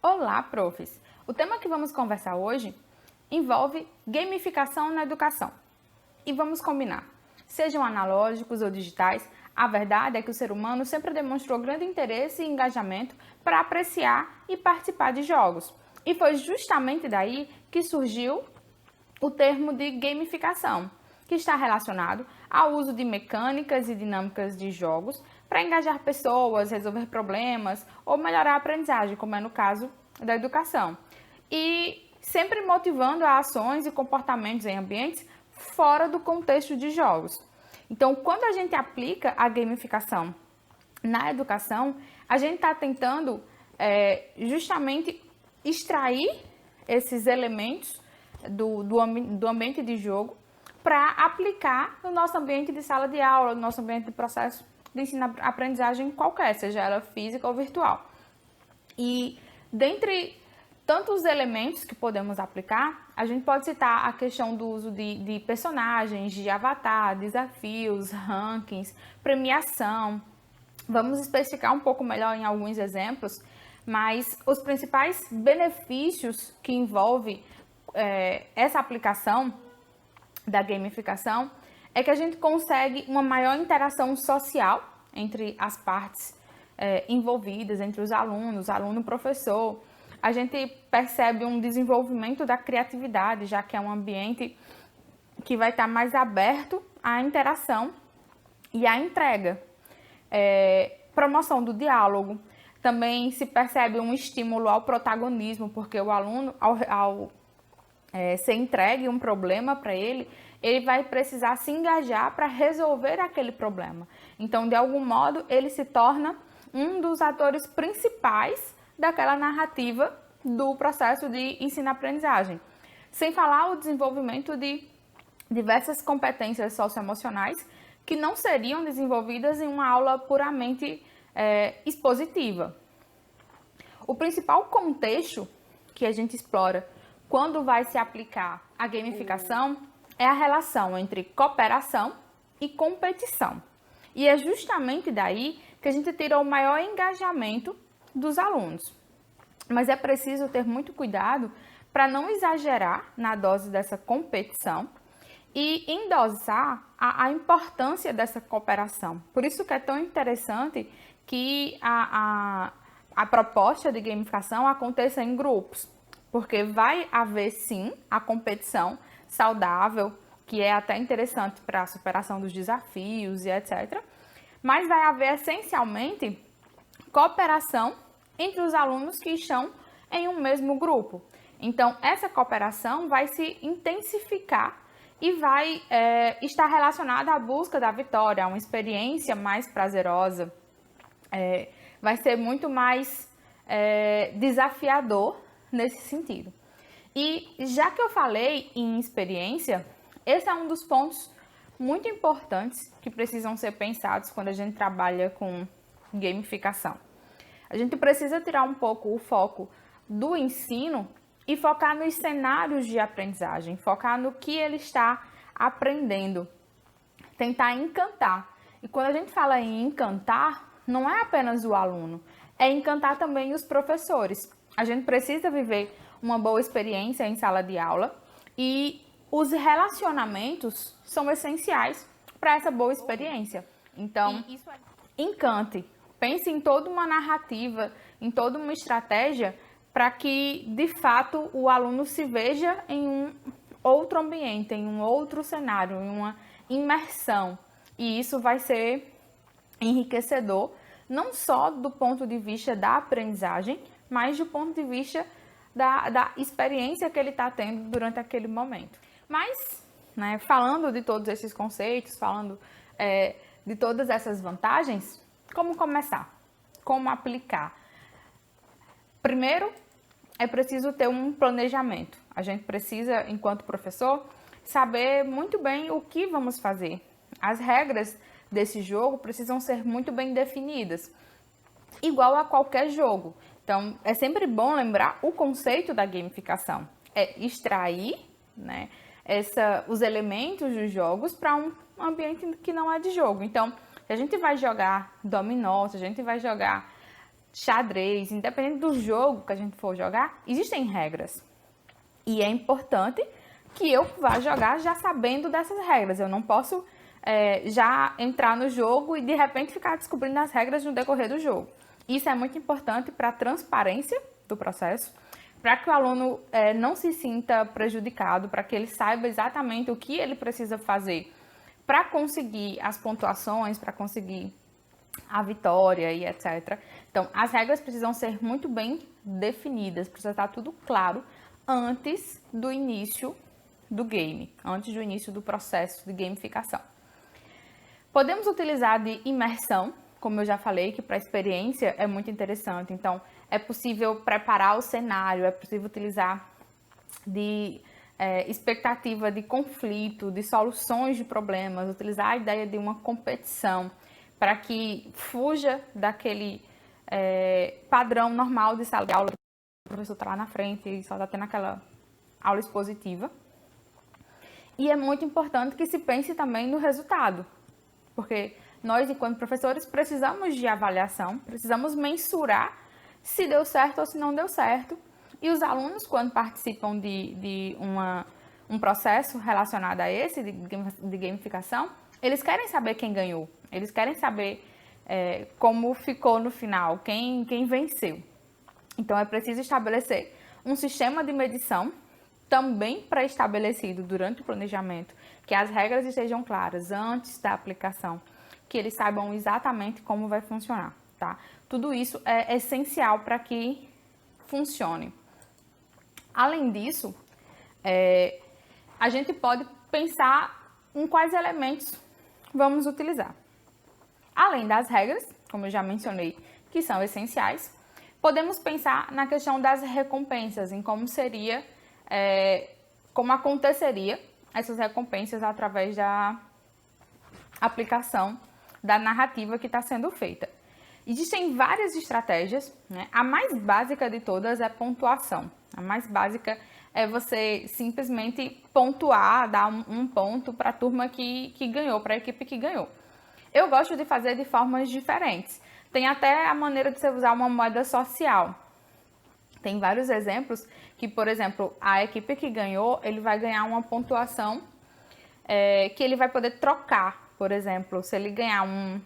Olá, profs! O tema que vamos conversar hoje envolve gamificação na educação. E vamos combinar, sejam analógicos ou digitais, a verdade é que o ser humano sempre demonstrou grande interesse e engajamento para apreciar e participar de jogos. E foi justamente daí que surgiu o termo de gamificação, que está relacionado ao uso de mecânicas e dinâmicas de jogos para engajar pessoas, resolver problemas ou melhorar a aprendizagem, como é no caso da educação. E sempre motivando a ações e comportamentos em ambientes fora do contexto de jogos. Então, quando a gente aplica a gamificação na educação, a gente está tentando justamente extrair esses elementos do ambiente de jogo para aplicar no nosso ambiente de sala de aula, no nosso ambiente de processo de ensino-aprendizagem qualquer, seja ela física ou virtual. E dentre tantos elementos que podemos aplicar, a gente pode citar a questão do uso de personagens, de avatar, desafios, rankings, premiação. Vamos especificar um pouco melhor em alguns exemplos, mas os principais benefícios que envolve essa aplicação da gamificação é que a gente consegue uma maior interação social entre as partes envolvidas, entre os alunos, aluno e professor. A gente percebe um desenvolvimento da criatividade, já que é um ambiente que vai estar mais aberto à interação e à entrega. Promoção do diálogo. Também se percebe um estímulo ao protagonismo, porque o aluno, ao ser entregue um problema para ele, ele vai precisar se engajar para resolver aquele problema. Então, de algum modo, ele se torna um dos atores principais daquela narrativa do processo de ensino-aprendizagem. Sem falar o desenvolvimento de diversas competências socioemocionais que não seriam desenvolvidas em uma aula puramente expositiva. O principal contexto que a gente explora quando vai se aplicar a gamificação é a relação entre cooperação e competição. E é justamente daí que a gente tira o maior engajamento dos alunos. Mas é preciso ter muito cuidado para não exagerar na dose dessa competição e endosar a importância dessa cooperação. Por isso que é tão interessante que a proposta de gamificação aconteça em grupos, porque vai haver sim a competição saudável, que é até interessante para a superação dos desafios e etc. Mas vai haver essencialmente cooperação entre os alunos que estão em um mesmo grupo. Então, essa cooperação vai se intensificar e vai estar relacionada à busca da vitória, a uma experiência mais prazerosa. Vai ser muito mais desafiador nesse sentido. E já que eu falei em experiência, esse é um dos pontos muito importantes que precisam ser pensados quando a gente trabalha com gamificação. A gente precisa tirar um pouco o foco do ensino e focar nos cenários de aprendizagem, focar no que ele está aprendendo, tentar encantar. E quando a gente fala em encantar, não é apenas o aluno, é encantar também os professores. A gente precisa viver uma boa experiência em sala de aula e os relacionamentos são essenciais para essa boa experiência. Então, encante, pense em toda uma narrativa, em toda uma estratégia para que, de fato, o aluno se veja em um outro ambiente, em um outro cenário, em uma imersão. E isso vai ser enriquecedor, não só do ponto de vista da aprendizagem, mas do ponto de vista da experiência que ele está tendo durante aquele momento. Mas, falando de todos esses conceitos, falando de todas essas vantagens, como começar? Como aplicar? Primeiro, é preciso ter um planejamento. A gente precisa, enquanto professor, saber muito bem o que vamos fazer. As regras desse jogo precisam ser muito bem definidas, igual a qualquer jogo. Então, é sempre bom lembrar o conceito da gamificação. É extrair os elementos dos jogos para um ambiente que não é de jogo. Então, se a gente vai jogar dominó, se a gente vai jogar xadrez, independente do jogo que a gente for jogar, existem regras. E é importante que eu vá jogar já sabendo dessas regras. Eu não posso já entrar no jogo e de repente ficar descobrindo as regras no decorrer do jogo. Isso é muito importante para a transparência do processo, para que o aluno não se sinta prejudicado, para que ele saiba exatamente o que ele precisa fazer para conseguir as pontuações, para conseguir a vitória e etc. Então, as regras precisam ser muito bem definidas, precisa estar tudo claro antes do início do game, antes do início do processo de gamificação. Podemos utilizar de imersão, como eu já falei, que para a experiência é muito interessante. Então, é possível preparar o cenário, é possível utilizar de expectativa de conflito, de soluções de problemas, utilizar a ideia de uma competição para que fuja daquele padrão normal de sala de aula, o professor está lá na frente e só está tendo aquela aula expositiva. E é muito importante que se pense também no resultado, porque nós, enquanto professores, precisamos de avaliação, precisamos mensurar se deu certo ou se não deu certo. E os alunos, quando participam de um processo relacionado a esse, de gamificação, eles querem saber quem ganhou, eles querem saber como ficou no final, quem venceu. Então, é preciso estabelecer um sistema de medição, também pré-estabelecido durante o planejamento, que as regras estejam claras antes da aplicação, que eles saibam exatamente como vai funcionar, tá? Tudo isso é essencial para que funcione. Além disso, a gente pode pensar em quais elementos vamos utilizar. Além das regras, como eu já mencionei, que são essenciais, podemos pensar na questão das recompensas, em como seria, como aconteceria essas recompensas através da aplicação da narrativa que está sendo feita. Existem várias estratégias, né? A mais básica de todas é pontuação. A mais básica é você simplesmente pontuar, dar um ponto para a turma que ganhou, para a equipe que ganhou. Eu gosto de fazer de formas diferentes. Tem até a maneira de você usar uma moeda social. Tem vários exemplos que, por exemplo, a equipe que ganhou, ele vai ganhar uma pontuação que ele vai poder trocar. Por exemplo, se ele ganhar um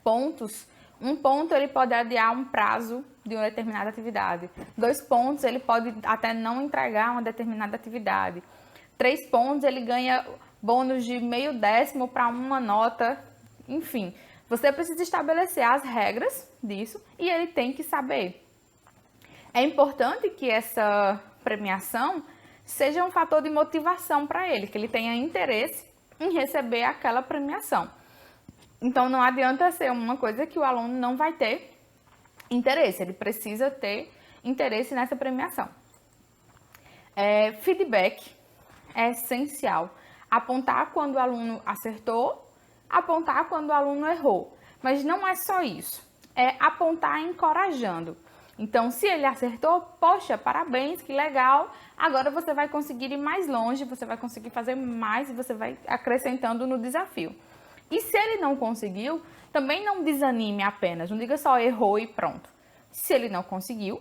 ponto ele pode adiar um prazo de uma determinada atividade. 2 pontos ele pode até não entregar uma determinada atividade. 3 pontos ele ganha bônus de meio décimo para uma nota. Enfim, você precisa estabelecer as regras disso e ele tem que saber. É importante que essa premiação seja um fator de motivação para ele, que ele tenha interesse em receber aquela premiação. Então, não adianta ser uma coisa que o aluno não vai ter interesse, ele precisa ter interesse nessa premiação. Feedback é essencial. Apontar quando o aluno acertou, apontar quando o aluno errou. Mas não é só isso, é apontar encorajando. Então, se ele acertou, poxa, parabéns, que legal, agora você vai conseguir ir mais longe, você vai conseguir fazer mais e você vai acrescentando no desafio. E se ele não conseguiu, também não desanime apenas, não diga só errou e pronto. Se ele não conseguiu,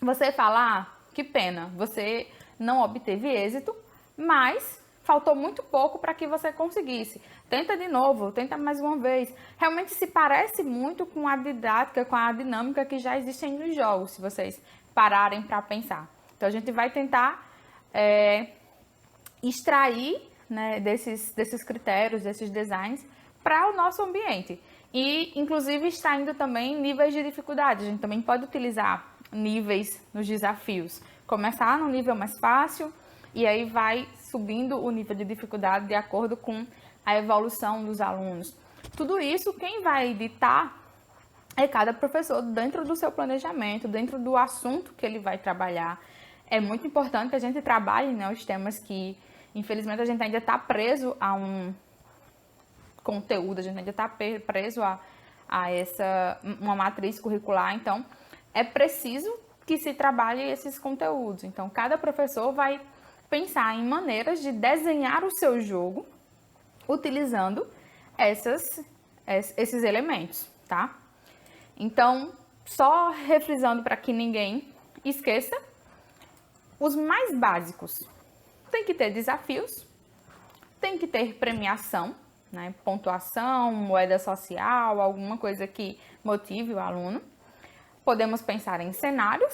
você fala, que pena, você não obteve êxito, mas faltou muito pouco para que você conseguisse. Tenta de novo, tenta mais uma vez. Realmente se parece muito com a didática, com a dinâmica que já existem nos jogos, se vocês pararem para pensar. Então, a gente vai tentar extrair, né, desses critérios, desses designs, para o nosso ambiente. E, inclusive, extraindo também níveis de dificuldade. A gente também pode utilizar níveis nos desafios. Começar no nível mais fácil e aí vai subindo o nível de dificuldade de acordo com a evolução dos alunos. Tudo isso, quem vai editar é cada professor dentro do seu planejamento, dentro do assunto que ele vai trabalhar. É muito importante que a gente trabalhe, né, os temas que, infelizmente, a gente ainda está preso a um conteúdo, a gente ainda está preso a uma matriz curricular. Então, é preciso que se trabalhe esses conteúdos. Então, cada professor vai pensar em maneiras de desenhar o seu jogo utilizando esses elementos, tá? Então, só refrisando para que ninguém esqueça, os mais básicos. Tem que ter desafios, tem que ter premiação, né? Pontuação, moeda social, alguma coisa que motive o aluno. Podemos pensar em cenários,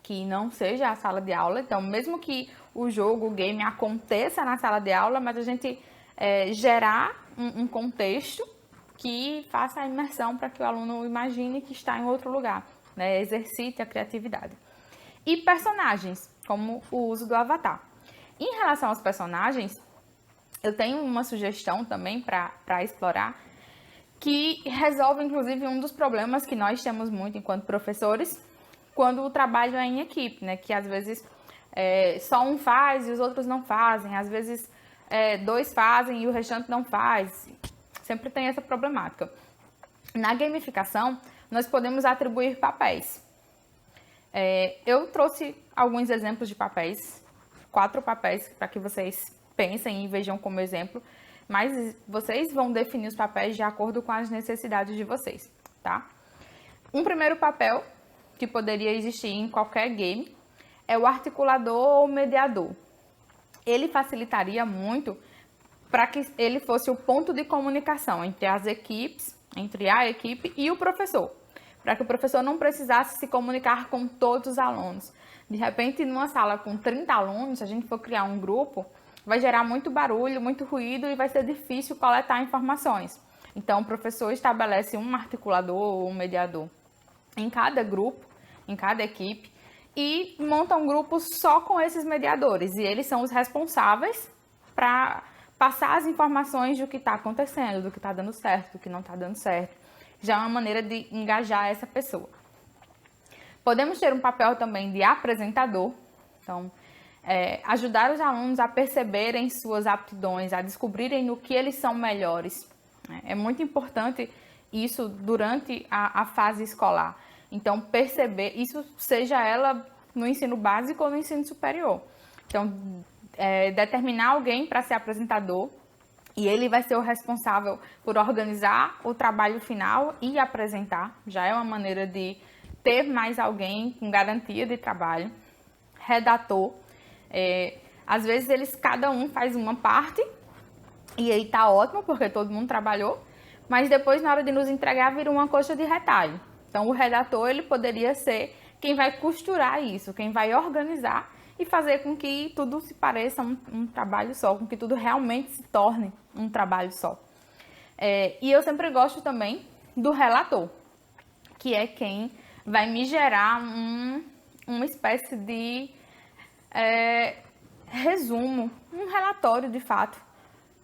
que não seja a sala de aula. Então, mesmo que o jogo, o game aconteça na sala de aula, mas a gente gerar um contexto que faça a imersão para que o aluno imagine que está em outro lugar, né? Exercite a criatividade. E personagens, como o uso do avatar. Em relação aos personagens, eu tenho uma sugestão também para explorar, que resolve, inclusive, um dos problemas que nós temos muito enquanto professores, quando o trabalho é em equipe, né? Que às vezes só um faz e os outros não fazem, às vezes dois fazem e o restante não faz. Sempre tem essa problemática. Na gamificação, nós podemos atribuir papéis. Eu trouxe alguns exemplos de papéis, 4 papéis para que vocês pensem e vejam como exemplo, mas vocês vão definir os papéis de acordo com as necessidades de vocês, tá? Um primeiro papel que poderia existir em qualquer game é o articulador ou mediador. Ele facilitaria muito para que ele fosse o ponto de comunicação entre as equipes, entre a equipe e o professor, para que o professor não precisasse se comunicar com todos os alunos. De repente, numa sala com 30 alunos, se a gente for criar um grupo, vai gerar muito barulho, muito ruído e vai ser difícil coletar informações. Então, o professor estabelece um articulador ou um mediador em cada grupo, em cada equipe, e monta um grupo só com esses mediadores. E eles são os responsáveis para passar as informações do que está acontecendo, do que está dando certo, do que não está dando certo. Já é uma maneira de engajar essa pessoa. Podemos ter um papel também de apresentador. Então, ajudar os alunos a perceberem suas aptidões, a descobrirem no que eles são melhores. É muito importante isso durante a fase escolar. Então, perceber, isso seja ela no ensino básico ou no ensino superior. Então, determinar alguém para ser apresentador e ele vai ser o responsável por organizar o trabalho final e apresentar. Já é uma maneira de ter mais alguém com garantia de trabalho. Redator. Às vezes cada um faz uma parte e aí tá ótimo porque todo mundo trabalhou, mas depois na hora de nos entregar vira uma coxa de retalho. Então o redator ele poderia ser quem vai costurar isso, quem vai organizar e fazer com que tudo se pareça um trabalho só, com que tudo realmente se torne um trabalho só. E eu sempre gosto também do relator, que é quem vai me gerar uma espécie de resumo, um relatório de fato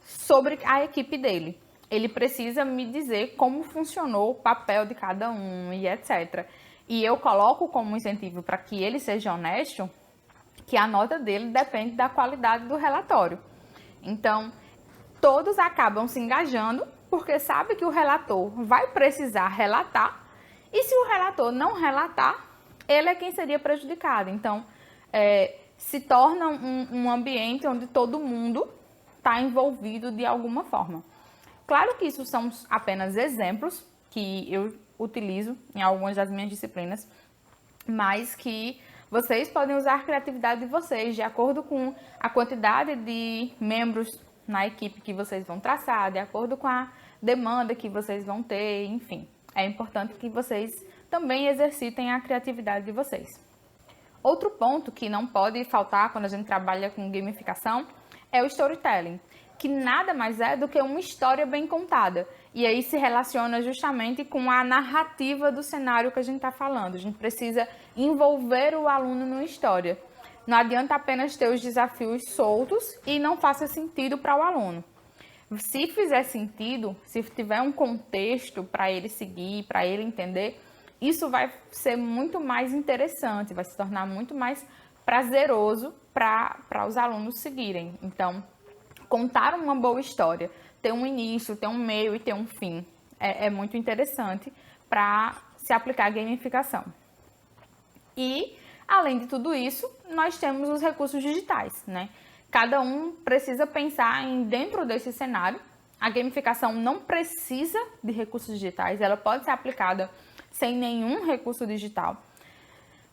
sobre a equipe dele. Ele precisa me dizer como funcionou o papel de cada um e etc. E eu coloco como incentivo para que ele seja honesto, que a nota dele depende da qualidade do relatório. Então, todos acabam se engajando porque sabe que o relator vai precisar relatar e se o relator não relatar, ele é quem seria prejudicado. Então, se torna um ambiente onde todo mundo está envolvido de alguma forma. Claro que isso são apenas exemplos que eu utilizo em algumas das minhas disciplinas, mas que vocês podem usar a criatividade de vocês de acordo com a quantidade de membros na equipe que vocês vão traçar, de acordo com a demanda que vocês vão ter, enfim. É importante que vocês também exercitem a criatividade de vocês. Outro ponto que não pode faltar quando a gente trabalha com gamificação é o storytelling, que nada mais é do que uma história bem contada. E aí se relaciona justamente com a narrativa do cenário que a gente está falando. A gente precisa envolver o aluno numa história. Não adianta apenas ter os desafios soltos e não faça sentido para o aluno. Se fizer sentido, se tiver um contexto para ele seguir, para ele entender, isso vai ser muito mais interessante, vai se tornar muito mais prazeroso para os alunos seguirem. Então, contar uma boa história, ter um início, ter um meio e ter um fim, é muito interessante para se aplicar a gamificação. E, além de tudo isso, nós temos os recursos digitais, né? Cada um precisa pensar em, dentro desse cenário, A gamificação não precisa de recursos digitais, ela pode ser aplicada sem nenhum recurso digital.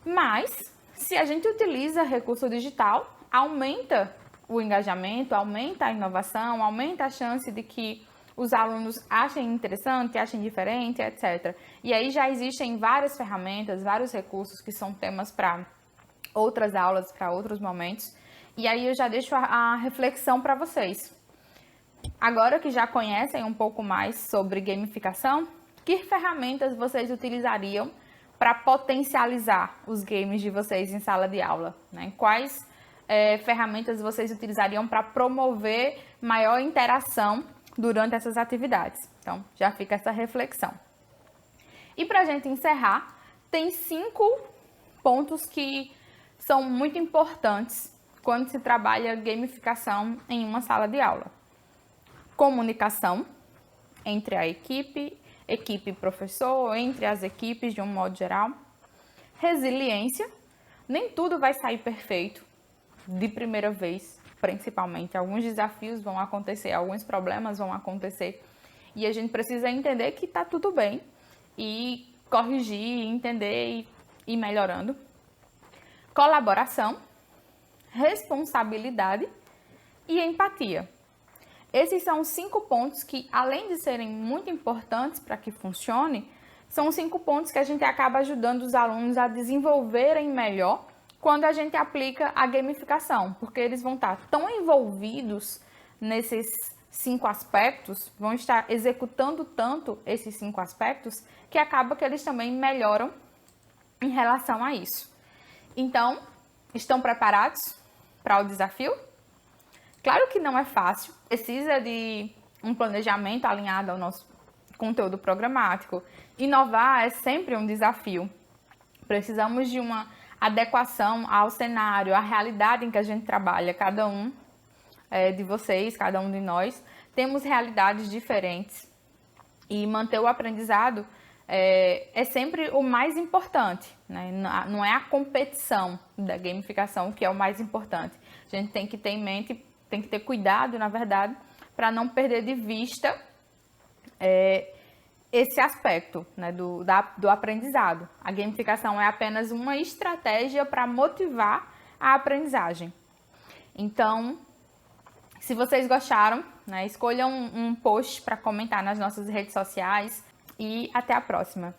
Mas, se a gente utiliza recurso digital, aumenta o engajamento, aumenta a inovação, aumenta a chance de que os alunos achem interessante, achem diferente, etc. E aí já existem várias ferramentas, vários recursos que são temas para outras aulas, para outros momentos. E aí eu já deixo a reflexão para vocês. Agora que já conhecem um pouco mais sobre gamificação, que ferramentas vocês utilizariam para potencializar os games de vocês em sala de aula, né? Quais ferramentas vocês utilizariam para promover maior interação durante essas atividades? Então, já fica essa reflexão. E para a gente encerrar, tem 5 pontos que são muito importantes quando se trabalha gamificação em uma sala de aula. Comunicação entre a equipe e professor, entre as equipes de um modo geral. Resiliência, nem tudo vai sair perfeito de primeira vez, principalmente. Alguns desafios vão acontecer, alguns problemas vão acontecer e a gente precisa entender que está tudo bem e corrigir, entender e ir melhorando. Colaboração, responsabilidade e empatia. Esses são 5 pontos que, além de serem muito importantes para que funcione, são 5 pontos que a gente acaba ajudando os alunos a desenvolverem melhor quando a gente aplica a gamificação, porque eles vão estar tão envolvidos nesses 5 aspectos, vão estar executando tanto esses 5 aspectos, que acaba que eles também melhoram em relação a isso. Então, estão preparados para o desafio? Claro que não é fácil, precisa de um planejamento alinhado ao nosso conteúdo programático. Inovar é sempre um desafio. Precisamos de uma adequação ao cenário, à realidade em que a gente trabalha. Cada um de vocês, cada um de nós, temos realidades diferentes. E manter o aprendizado é sempre o mais importante, né? Não é a competição da gamificação que é o mais importante. A gente tem que ter em mente, tem que ter cuidado, na verdade, para não perder de vista esse aspecto, né, do aprendizado. A gamificação é apenas uma estratégia para motivar a aprendizagem. Então, se vocês gostaram, né, escolham um post para comentar nas nossas redes sociais e até a próxima.